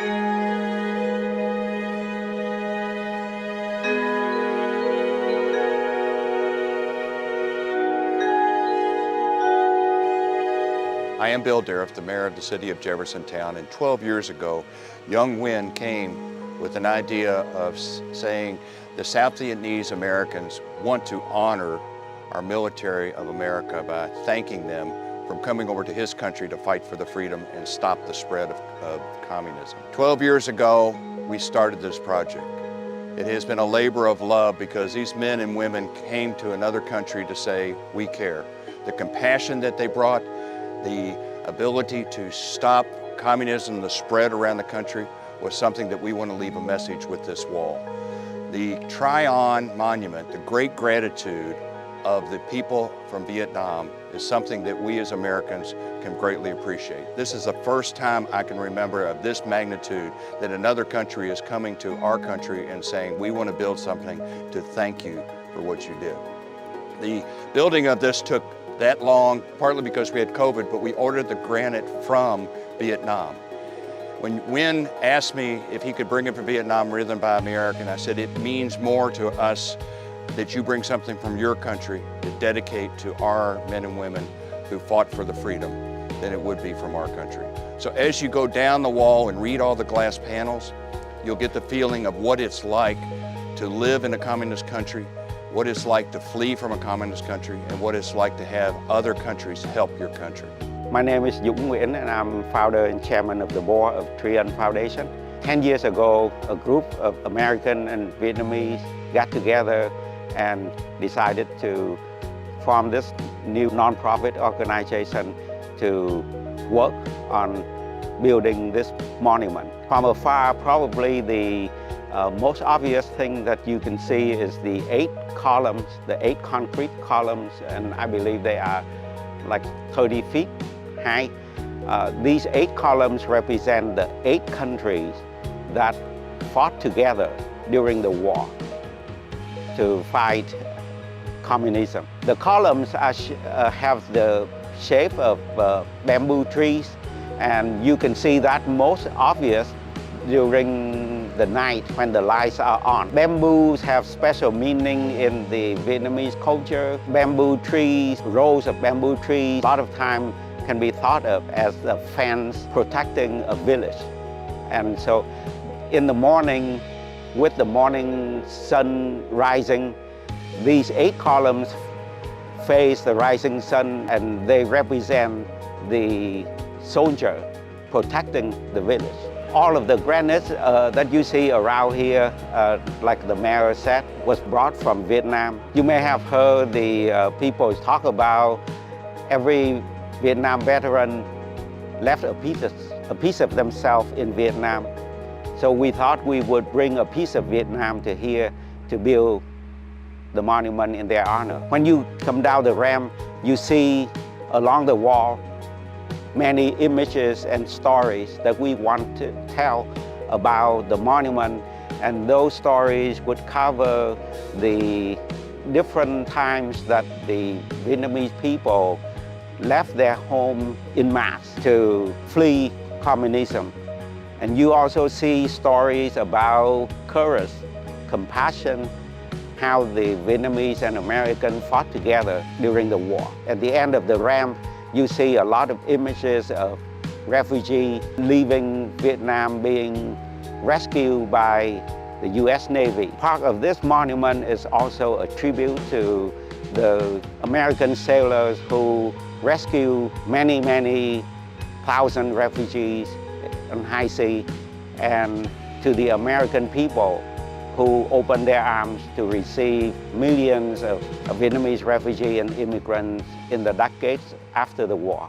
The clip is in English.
I am Bill Dariff, the mayor of the city of Jeffersontown, and 12 years ago, Young Nguyen came with an idea of saying the South Vietnamese Americans want to honor our military of America by thanking them from coming over to his country to fight for the freedom and stop the spread of communism. 12 years ago, we started this project. It has been a labor of love because these men and women came to another country to say, we care. The compassion that they brought, the ability to stop communism, the spread around the country, was something that we want to leave a message with this wall. The Tryon Monument, the great gratitude of the people from Vietnam, is something that we as Americans can greatly appreciate. This is the first time I can remember of this magnitude that another country is coming to our country and saying, we want to build something to thank you for what you did. The building of this took that long, partly because we had COVID, but we ordered the granite from Vietnam. When Nguyen asked me if he could bring it from Vietnam rather than buy American, I said, it means more to us that you bring something from your country to dedicate to our men and women who fought for the freedom than it would be from our country. So as you go down the wall and read all the glass panels, you'll get the feeling of what it's like to live in a communist country, what it's like to flee from a communist country, and what it's like to have other countries help your country. My name is Dũng Nguyễn, and I'm founder and chairman of the board of Tryon Foundation. 10 years ago, a group of American and Vietnamese got together and decided to form this new nonprofit organization to work on building this monument. From afar, probably the most obvious thing that you can see is the 8 columns, the 8 concrete columns, and I believe they are like 30 feet high. These 8 columns represent the 8 countries that fought together during the war to fight communism. The columns have the shape of bamboo trees, and you can see that most obvious during the night when the lights are on. Bamboos have special meaning in the Vietnamese culture. Bamboo trees, rows of bamboo trees, a lot of time can be thought of as a fence protecting a village. And so in the morning, with the morning sun rising, these 8 columns face the rising sun, and they represent the soldier protecting the village. All of the granite that you see around here, like the mayor said, was brought from Vietnam. You may have heard the people talk about every Vietnam veteran left a piece of themselves in Vietnam. So we thought we would bring a piece of Vietnam to here to build the monument in their honor. When you come down the ramp, you see along the wall many images and stories that we want to tell about the monument, and those stories would cover the different times that the Vietnamese people left their home in mass to flee communism. And you also see stories about courage, compassion, how the Vietnamese and Americans fought together during the war. At the end of the ramp, you see a lot of images of refugees leaving Vietnam, being rescued by the U.S. Navy. Part of this monument is also a tribute to the American sailors who rescued many, many thousand refugees on high sea, and to the American people who opened their arms to receive millions of Vietnamese refugees and immigrants in the decades after the war.